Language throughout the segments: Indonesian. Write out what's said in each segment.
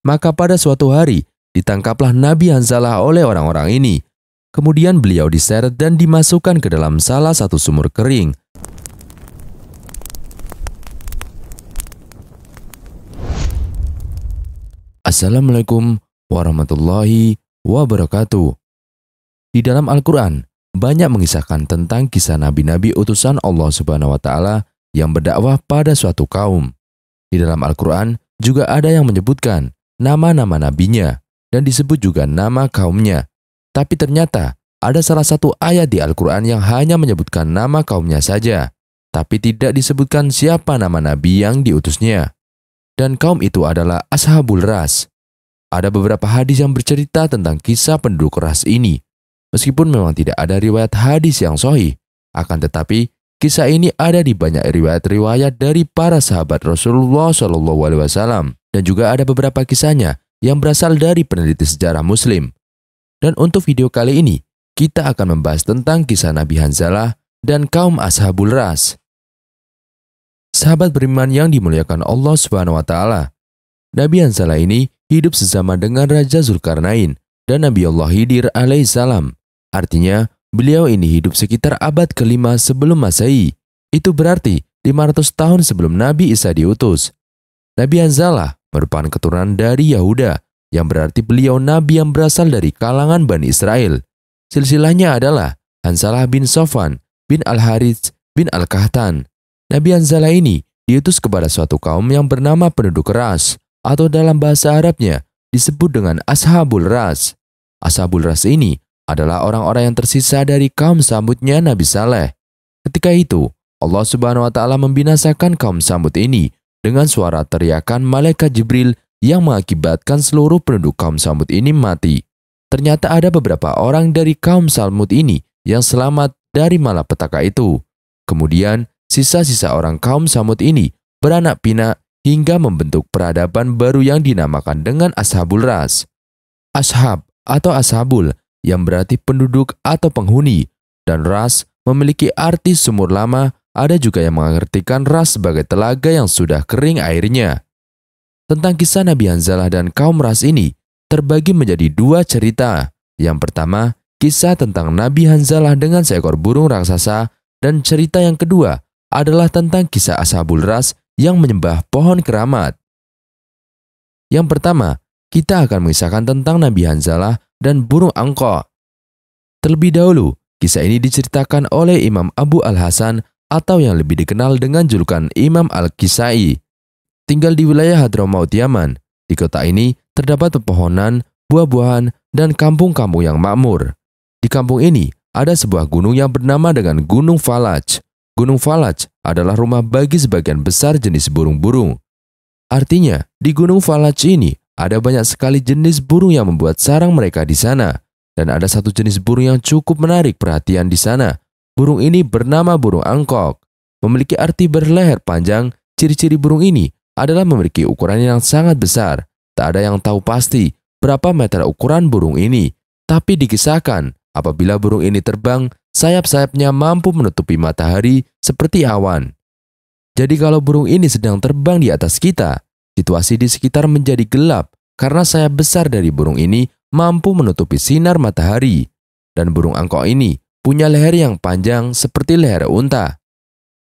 Maka pada suatu hari, ditangkaplah Nabi Hanzalah oleh orang-orang ini. Kemudian beliau diseret dan dimasukkan ke dalam salah satu sumur kering. Assalamualaikum warahmatullahi wabarakatuh. Di dalam Al-Quran, banyak mengisahkan tentang kisah nabi-nabi utusan Allah Subhanahu wa Ta'ala yang berdakwah pada suatu kaum. Di dalam Al-Quran juga ada yang menyebutkan nama-nama nabinya dan disebut juga nama kaumnya. Tapi ternyata ada salah satu ayat di Al-Quran yang hanya menyebutkan nama kaumnya saja, tapi tidak disebutkan siapa nama nabi yang diutusnya. Dan kaum itu adalah Ashabul Ras. Ada beberapa hadis yang bercerita tentang kisah penduduk ras ini. Meskipun memang tidak ada riwayat hadis yang sahih, akan tetapi kisah ini ada di banyak riwayat-riwayat dari para sahabat Rasulullah SAW, dan juga ada beberapa kisahnya yang berasal dari peneliti sejarah Muslim. Dan untuk video kali ini, kita akan membahas tentang kisah Nabi Hanzalah dan kaum Ashabul Ras. Sahabat beriman yang dimuliakan Allah Subhanahu wa Ta'ala, Nabi Hanzalah ini hidup sesama dengan Raja Zulkarnain dan Nabi Allah Khidir alaihissalam. Artinya, beliau ini hidup sekitar abad ke-5 sebelum Masehi. Itu berarti 500 tahun sebelum Nabi Isa diutus. Nabi Hanzalah merupakan keturunan dari Yahuda, yang berarti beliau nabi yang berasal dari kalangan Bani Israel. Silsilahnya adalah Hanzalah bin Sofwan bin Al-Harits bin Al-Kahtan. Nabi Hanzalah ini diutus kepada suatu kaum yang bernama penduduk ras, atau dalam bahasa Arabnya disebut dengan Ashabul Ras. Ashabul Ras ini adalah orang-orang yang tersisa dari kaum Samudnya Nabi Saleh. Ketika itu, Allah Subhanahu wa Ta'ala membinasakan kaum Samud ini dengan suara teriakan malaikat Jibril yang mengakibatkan seluruh penduduk kaum Samud ini mati. Ternyata ada beberapa orang dari kaum Samud ini yang selamat dari malapetaka itu. Kemudian, sisa-sisa orang kaum Samud ini beranak pinak hingga membentuk peradaban baru yang dinamakan dengan Ashabul Ras. Ashab atau Ashabul yang berarti penduduk atau penghuni, dan ras memiliki arti sumur lama. Ada juga yang mengartikan ras sebagai telaga yang sudah kering airnya. Tentang kisah Nabi Hanzalah dan kaum ras ini terbagi menjadi dua cerita. Yang pertama, kisah tentang Nabi Hanzalah dengan seekor burung raksasa, dan cerita yang kedua adalah tentang kisah Ashabul Ras yang menyembah pohon keramat. Yang pertama, kita akan mengisahkan tentang Nabi Hanzalah dan burung angkok. Terlebih dahulu, kisah ini diceritakan oleh Imam Abu Al-Hasan atau yang lebih dikenal dengan julukan Imam Al-Kisai. Tinggal di wilayah Hadramaut Yaman. Di kota ini terdapat pepohonan, buah-buahan, dan kampung-kampung yang makmur. Di kampung ini ada sebuah gunung yang bernama dengan Gunung Falaj. Gunung Falaj adalah rumah bagi sebagian besar jenis burung-burung. Artinya, di Gunung Falaj ini ada banyak sekali jenis burung yang membuat sarang mereka di sana. Dan ada satu jenis burung yang cukup menarik perhatian di sana. Burung ini bernama burung angkok. Memiliki arti berleher panjang. Ciri-ciri burung ini adalah memiliki ukuran yang sangat besar. Tak ada yang tahu pasti berapa meter ukuran burung ini. Tapi dikisahkan, apabila burung ini terbang, sayap-sayapnya mampu menutupi matahari seperti awan. Jadi kalau burung ini sedang terbang di atas kita, situasi di sekitar menjadi gelap karena sayap besar dari burung ini mampu menutupi sinar matahari. Dan burung angkok ini punya leher yang panjang seperti leher unta.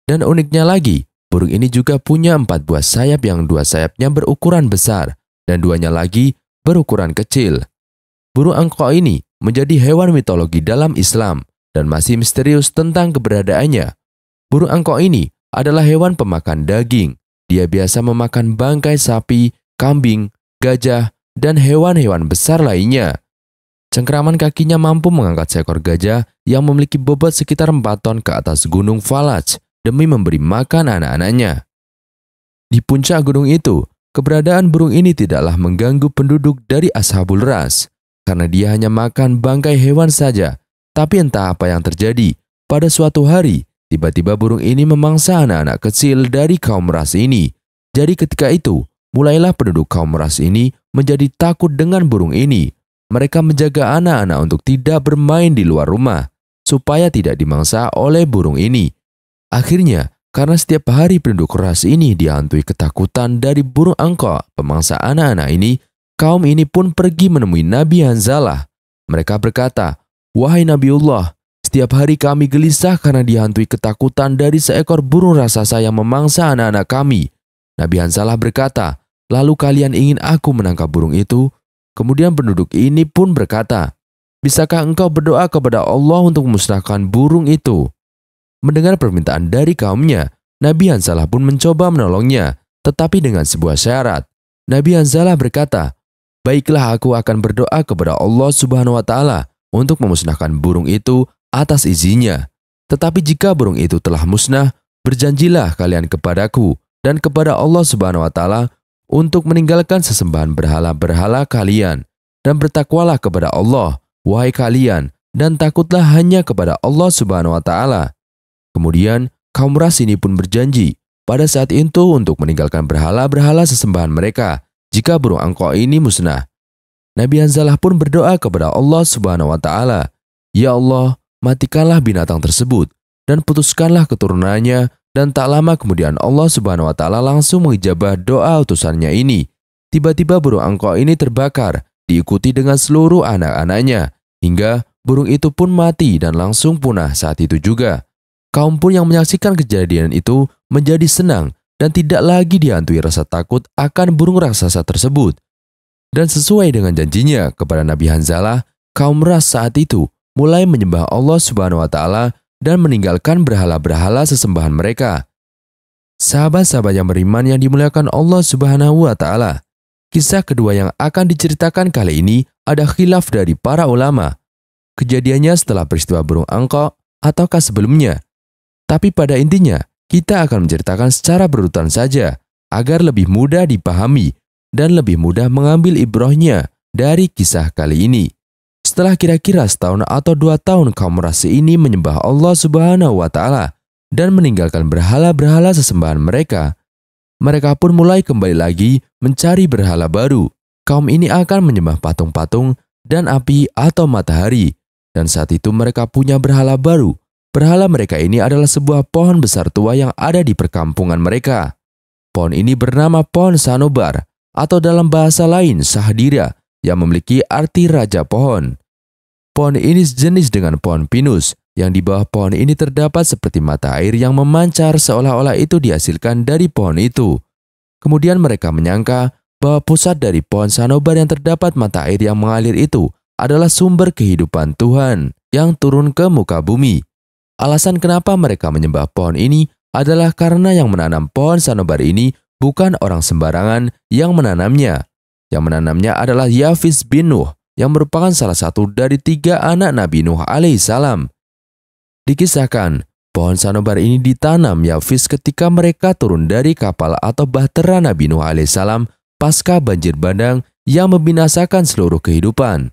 Dan uniknya lagi, burung ini juga punya 4 buah sayap yang 2 sayapnya berukuran besar dan 2-nya lagi berukuran kecil. Burung angkok ini menjadi hewan mitologi dalam Islam dan masih misterius tentang keberadaannya. Burung angkok ini adalah hewan pemakan daging. Dia biasa memakan bangkai sapi, kambing, gajah, dan hewan-hewan besar lainnya. Cengkeraman kakinya mampu mengangkat seekor gajah yang memiliki bobot sekitar 4 ton ke atas Gunung Falaj demi memberi makan anak-anaknya. Di puncak gunung itu, keberadaan burung ini tidaklah mengganggu penduduk dari Ashabul Ras, karena dia hanya makan bangkai hewan saja. Tapi entah apa yang terjadi, pada suatu hari, tiba-tiba burung ini memangsa anak-anak kecil dari kaum ras ini. Jadi ketika itu, mulailah penduduk kaum ras ini menjadi takut dengan burung ini. Mereka menjaga anak-anak untuk tidak bermain di luar rumah, supaya tidak dimangsa oleh burung ini. Akhirnya, karena setiap hari penduduk ras ini dihantui ketakutan dari burung angkok pemangsa anak-anak ini, kaum ini pun pergi menemui Nabi Hanzalah. Mereka berkata, "Wahai Nabiullah, setiap hari kami gelisah karena dihantui ketakutan dari seekor burung raksasa yang memangsa anak-anak kami." Nabi Hanzalah berkata, "Lalu kalian ingin aku menangkap burung itu?" Kemudian penduduk ini pun berkata, "Bisakah engkau berdoa kepada Allah untuk memusnahkan burung itu?" Mendengar permintaan dari kaumnya, Nabi Hanzalah pun mencoba menolongnya, tetapi dengan sebuah syarat. Nabi Hanzalah berkata, "Baiklah, aku akan berdoa kepada Allah Subhanahu wa Ta'ala untuk memusnahkan burung itu atas izinnya. Tetapi jika burung itu telah musnah, berjanjilah kalian kepadaku dan kepada Allah Subhanahu wa Ta'ala untuk meninggalkan sesembahan berhala-berhala kalian dan bertakwalah kepada Allah, wahai kalian, dan takutlah hanya kepada Allah Subhanahu wa Ta'ala." Kemudian kaum ras ini pun berjanji pada saat itu untuk meninggalkan berhala-berhala sesembahan mereka jika burung angkok ini musnah. Nabi Hanzalah pun berdoa kepada Allah Subhanahu wa Ta'ala, "Ya Allah, matikanlah binatang tersebut dan putuskanlah keturunannya." Dan tak lama kemudian Allah Subhanahu wa Ta'ala langsung mengijabah doa utusannya ini. Tiba-tiba burung angkok ini terbakar, diikuti dengan seluruh anak-anaknya, hingga burung itu pun mati dan langsung punah saat itu juga. Kaum pun yang menyaksikan kejadian itu menjadi senang dan tidak lagi dihantui rasa takut akan burung raksasa tersebut. Dan sesuai dengan janjinya kepada Nabi Hanzalah, kaum ras saat itu mulai menyembah Allah Subhanahu wa Ta'ala dan meninggalkan berhala-berhala sesembahan mereka. Sahabat-sahabat yang beriman yang dimuliakan Allah Subhanahu wa Ta'ala, kisah kedua yang akan diceritakan kali ini ada khilaf dari para ulama. Kejadiannya setelah peristiwa burung angkok ataukah sebelumnya? Tapi pada intinya, kita akan menceritakan secara berurutan saja agar lebih mudah dipahami dan lebih mudah mengambil ibrahnya dari kisah kali ini. Setelah kira-kira setahun atau 2 tahun kaum ras ini menyembah Allah Subhanahu wa Ta'ala dan meninggalkan berhala-berhala sesembahan mereka, mereka pun mulai kembali lagi mencari berhala baru. Kaum ini akan menyembah patung-patung dan api atau matahari, dan saat itu mereka punya berhala baru. Berhala mereka ini adalah sebuah pohon besar tua yang ada di perkampungan mereka. Pohon ini bernama pohon Sanobar, atau dalam bahasa lain Sahdira, yang memiliki arti raja pohon. Pohon ini sejenis dengan pohon pinus, yang di bawah pohon ini terdapat seperti mata air yang memancar seolah-olah itu dihasilkan dari pohon itu. Kemudian mereka menyangka bahwa pusat dari pohon Sanobar yang terdapat mata air yang mengalir itu adalah sumber kehidupan Tuhan yang turun ke muka bumi. Alasan kenapa mereka menyembah pohon ini adalah karena yang menanam pohon Sanobar ini bukan orang sembarangan yang menanamnya. Yang menanamnya adalah Yafis bin Nuh, yang merupakan salah satu dari 3 anak Nabi Nuh alaihissalam. Dikisahkan, pohon Sanobar ini ditanam Yafis ketika mereka turun dari kapal atau bahtera Nabi Nuh alaihissalam pasca banjir bandang yang membinasakan seluruh kehidupan.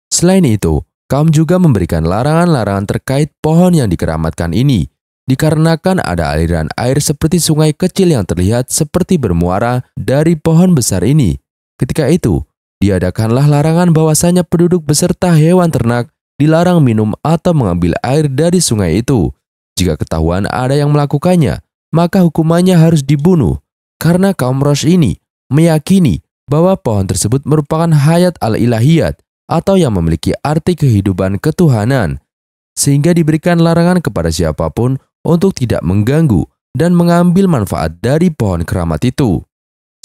Selain itu, kaum juga memberikan larangan-larangan terkait pohon yang dikeramatkan ini, dikarenakan ada aliran air seperti sungai kecil yang terlihat seperti bermuara dari pohon besar ini. Ketika itu, diadakanlah larangan bahwasanya penduduk beserta hewan ternak dilarang minum atau mengambil air dari sungai itu. Jika ketahuan ada yang melakukannya, maka hukumannya harus dibunuh, karena kaum Rosh ini meyakini bahwa pohon tersebut merupakan hayat al-ilahiyat, atau yang memiliki arti kehidupan ketuhanan, sehingga diberikan larangan kepada siapapun untuk tidak mengganggu dan mengambil manfaat dari pohon keramat itu.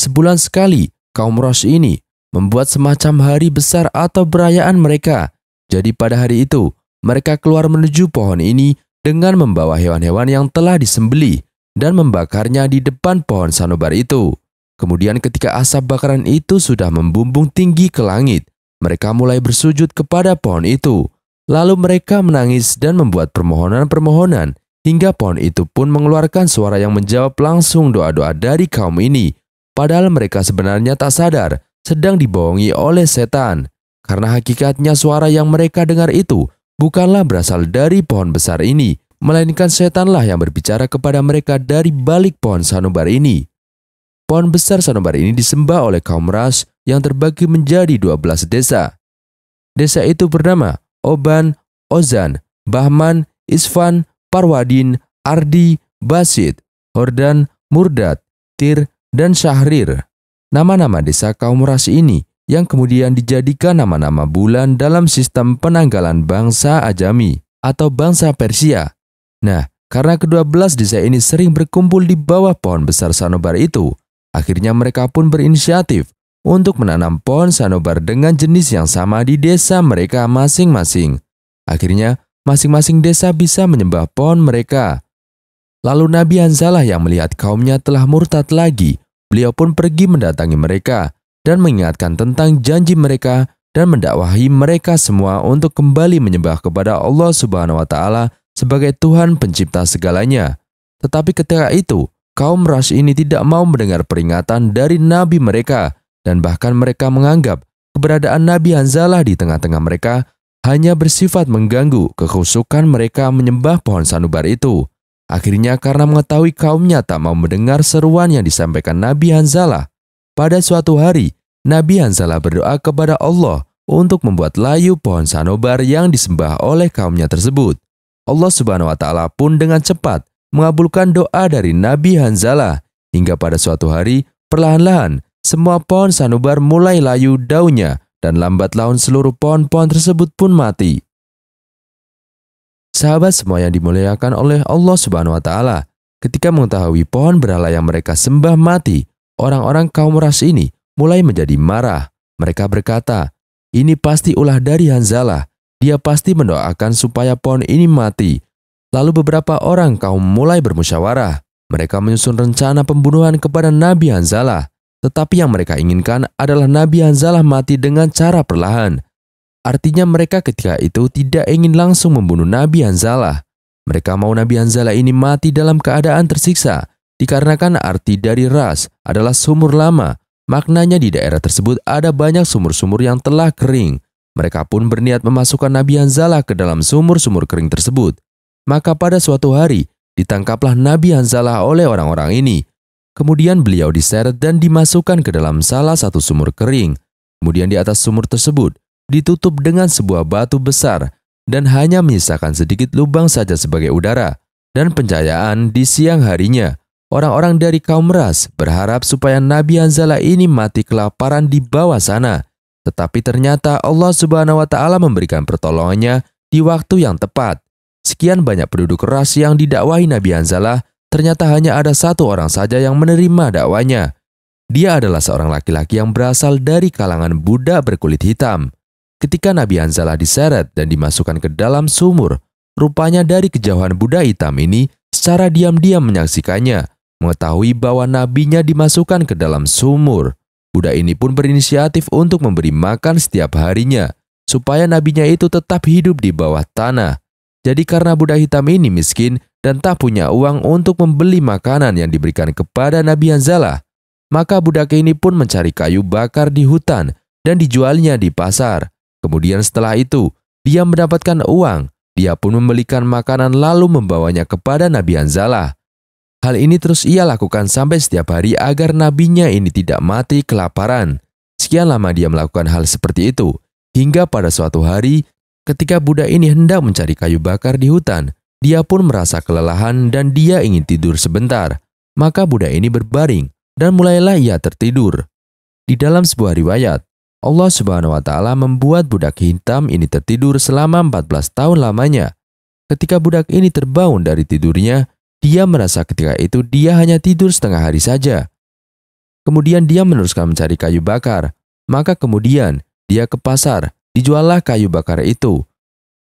Sebulan sekali, kaum Rosh ini membuat semacam hari besar atau perayaan mereka. Jadi pada hari itu, mereka keluar menuju pohon ini dengan membawa hewan-hewan yang telah disembelih dan membakarnya di depan pohon Sanobar itu. Kemudian ketika asap bakaran itu sudah membumbung tinggi ke langit, mereka mulai bersujud kepada pohon itu. Lalu mereka menangis dan membuat permohonan-permohonan hingga pohon itu pun mengeluarkan suara yang menjawab langsung doa-doa dari kaum ini. Padahal mereka sebenarnya tak sadar sedang dibohongi oleh setan. Karena hakikatnya suara yang mereka dengar itu bukanlah berasal dari pohon besar ini, melainkan setanlah yang berbicara kepada mereka dari balik pohon Sanobar ini. Pohon besar Sanobar ini disembah oleh kaum Ras yang terbagi menjadi 12 desa. Desa itu bernama Oban, Ozan, Bahman, Isfan, Parwadin, Ardi, Basid, Hordan, Murdad, Tir, dan Syahrir. Nama-nama desa kaum Ras ini yang kemudian dijadikan nama-nama bulan dalam sistem penanggalan bangsa Ajami atau bangsa Persia. Nah, karena kedua belas desa ini sering berkumpul di bawah pohon besar sanobar itu, akhirnya mereka pun berinisiatif untuk menanam pohon sanobar dengan jenis yang sama di desa mereka masing-masing. Akhirnya, masing-masing desa bisa menyembah pohon mereka. Lalu Nabi Hanzalah yang melihat kaumnya telah murtad lagi, beliau pun pergi mendatangi mereka dan mengingatkan tentang janji mereka dan mendakwahi mereka semua untuk kembali menyembah kepada Allah Subhanahu wa Ta'ala sebagai Tuhan pencipta segalanya. Tetapi ketika itu, kaum Rash ini tidak mau mendengar peringatan dari Nabi mereka, dan bahkan mereka menganggap keberadaan Nabi Hanzalah di tengah-tengah mereka hanya bersifat mengganggu kekhusyukan mereka menyembah pohon sanubar itu. Akhirnya karena mengetahui kaumnya tak mau mendengar seruan yang disampaikan Nabi Hanzalah, pada suatu hari Nabi Hanzalah berdoa kepada Allah untuk membuat layu pohon sanobar yang disembah oleh kaumnya tersebut. Allah Subhanahu wa Ta'ala pun dengan cepat mengabulkan doa dari Nabi Hanzalah, hingga pada suatu hari perlahan-lahan semua pohon sanubar mulai layu daunnya dan lambat laun seluruh pohon-pohon tersebut pun mati. Sahabat semua yang dimuliakan oleh Allah Subhanahu wa Ta'ala, ketika mengetahui pohon berhala yang mereka sembah mati, orang-orang kaum Rash ini mulai menjadi marah. Mereka berkata, "Ini pasti ulah dari Hanzalah. Dia pasti mendoakan supaya pohon ini mati." Lalu beberapa orang kaum mulai bermusyawarah. Mereka menyusun rencana pembunuhan kepada Nabi Hanzalah. Tetapi yang mereka inginkan adalah Nabi Hanzalah mati dengan cara perlahan. Artinya mereka ketika itu tidak ingin langsung membunuh Nabi Hanzalah. Mereka mau Nabi Hanzalah ini mati dalam keadaan tersiksa, dikarenakan arti dari Ras adalah sumur lama. Maknanya di daerah tersebut ada banyak sumur-sumur yang telah kering. Mereka pun berniat memasukkan Nabi Hanzalah ke dalam sumur-sumur kering tersebut. Maka pada suatu hari, ditangkaplah Nabi Hanzalah oleh orang-orang ini. Kemudian beliau diseret dan dimasukkan ke dalam salah satu sumur kering. Kemudian di atas sumur tersebut ditutup dengan sebuah batu besar dan hanya menyisakan sedikit lubang saja sebagai udara dan pencahayaan di siang harinya. Orang-orang dari kaum Ras berharap supaya Nabi Hanzalah ini mati kelaparan di bawah sana. Tetapi ternyata Allah Subhanahu wa Ta'ala memberikan pertolongannya di waktu yang tepat. Sekian banyak penduduk Ras yang didakwahi Nabi Hanzalah, ternyata hanya ada satu orang saja yang menerima dakwanya. Dia adalah seorang laki-laki yang berasal dari kalangan budak berkulit hitam. Ketika Nabi Hanzalah diseret dan dimasukkan ke dalam sumur, rupanya dari kejauhan budak hitam ini secara diam-diam menyaksikannya, mengetahui bahwa nabinya dimasukkan ke dalam sumur. Budak ini pun berinisiatif untuk memberi makan setiap harinya, supaya nabinya itu tetap hidup di bawah tanah. Jadi karena budak hitam ini miskin dan tak punya uang untuk membeli makanan yang diberikan kepada Nabi Hanzalah, maka budak ini pun mencari kayu bakar di hutan dan dijualnya di pasar. Kemudian setelah itu, dia mendapatkan uang. Dia pun membelikan makanan lalu membawanya kepada Nabi Hanzalah. Hal ini terus ia lakukan sampai setiap hari agar nabinya ini tidak mati kelaparan. Sekian lama dia melakukan hal seperti itu, hingga pada suatu hari, ketika budak ini hendak mencari kayu bakar di hutan, dia pun merasa kelelahan dan dia ingin tidur sebentar. Maka budak ini berbaring dan mulailah ia tertidur. Di dalam sebuah riwayat, Allah Subhanahu wa Ta'ala membuat budak hitam ini tertidur selama 14 tahun lamanya. Ketika budak ini terbangun dari tidurnya, dia merasa ketika itu dia hanya tidur setengah hari saja. Kemudian dia meneruskan mencari kayu bakar. Maka kemudian dia ke pasar, dijuallah kayu bakar itu,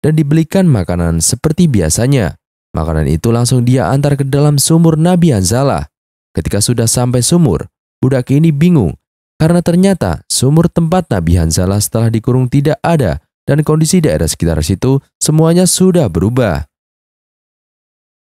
dan dibelikan makanan seperti biasanya. Makanan itu langsung dia antar ke dalam sumur Nabi Hanzalah. Ketika sudah sampai sumur, budak ini bingung, karena ternyata sumur tempat Nabi Hanzalah setelah dikurung tidak ada, dan kondisi daerah sekitar situ semuanya sudah berubah.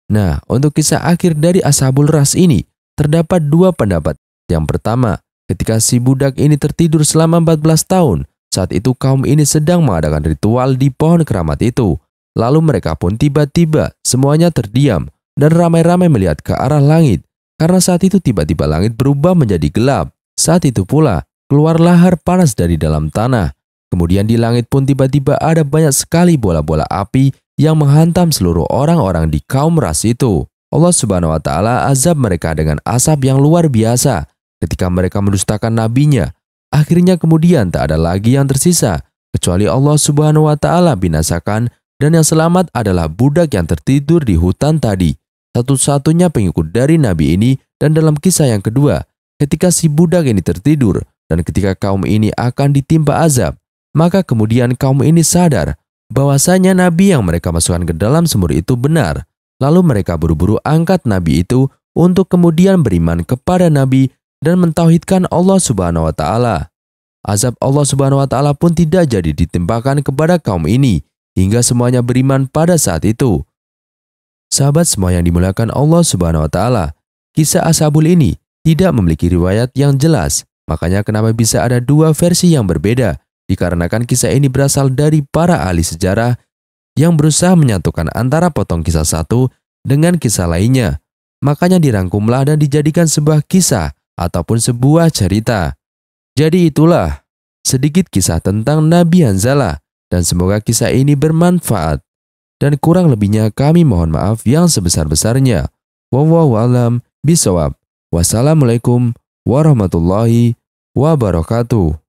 Nah, untuk kisah akhir dari Ashabul Ras ini, terdapat dua pendapat. Yang pertama, ketika si budak ini tertidur selama 14 tahun, saat itu kaum ini sedang mengadakan ritual di pohon keramat itu. Lalu mereka pun tiba-tiba semuanya terdiam dan ramai-ramai melihat ke arah langit. Karena saat itu tiba-tiba langit berubah menjadi gelap. Saat itu pula, keluar lahar panas dari dalam tanah. Kemudian di langit pun tiba-tiba ada banyak sekali bola-bola api yang menghantam seluruh orang-orang di kaum Ras itu. Allah Subhanahu wa Ta'ala azab mereka dengan asap yang luar biasa ketika mereka mendustakan nabinya. Akhirnya kemudian tak ada lagi yang tersisa kecuali Allah Subhanahu wa taala binasakan, dan yang selamat adalah budak yang tertidur di hutan tadi, satu-satunya pengikut dari nabi ini. Dan dalam kisah yang kedua, ketika si budak ini tertidur dan ketika kaum ini akan ditimpa azab, maka kemudian kaum ini sadar bahwasanya nabi yang mereka masukkan ke dalam sumur itu benar. Lalu mereka buru-buru angkat nabi itu untuk kemudian beriman kepada nabi dan mentauhidkan Allah Subhanahu wa taala. Azab Allah Subhanahu wa taala pun tidak jadi ditimpakan kepada kaum ini hingga semuanya beriman pada saat itu. Sahabat semua yang dimuliakan Allah Subhanahu wa taala, kisah Ashabul ini tidak memiliki riwayat yang jelas. Makanya kenapa bisa ada dua versi yang berbeda? Dikarenakan kisah ini berasal dari para ahli sejarah yang berusaha menyatukan antara potong kisah satu dengan kisah lainnya. Makanya dirangkumlah dan dijadikan sebuah kisah ataupun sebuah cerita. Jadi itulah sedikit kisah tentang Nabi Hanzalah, dan semoga kisah ini bermanfaat. Dan kurang lebihnya kami mohon maaf yang sebesar-besarnya. Wallahu a'lam bishawab. Wassalamualaikum warahmatullahi wabarakatuh.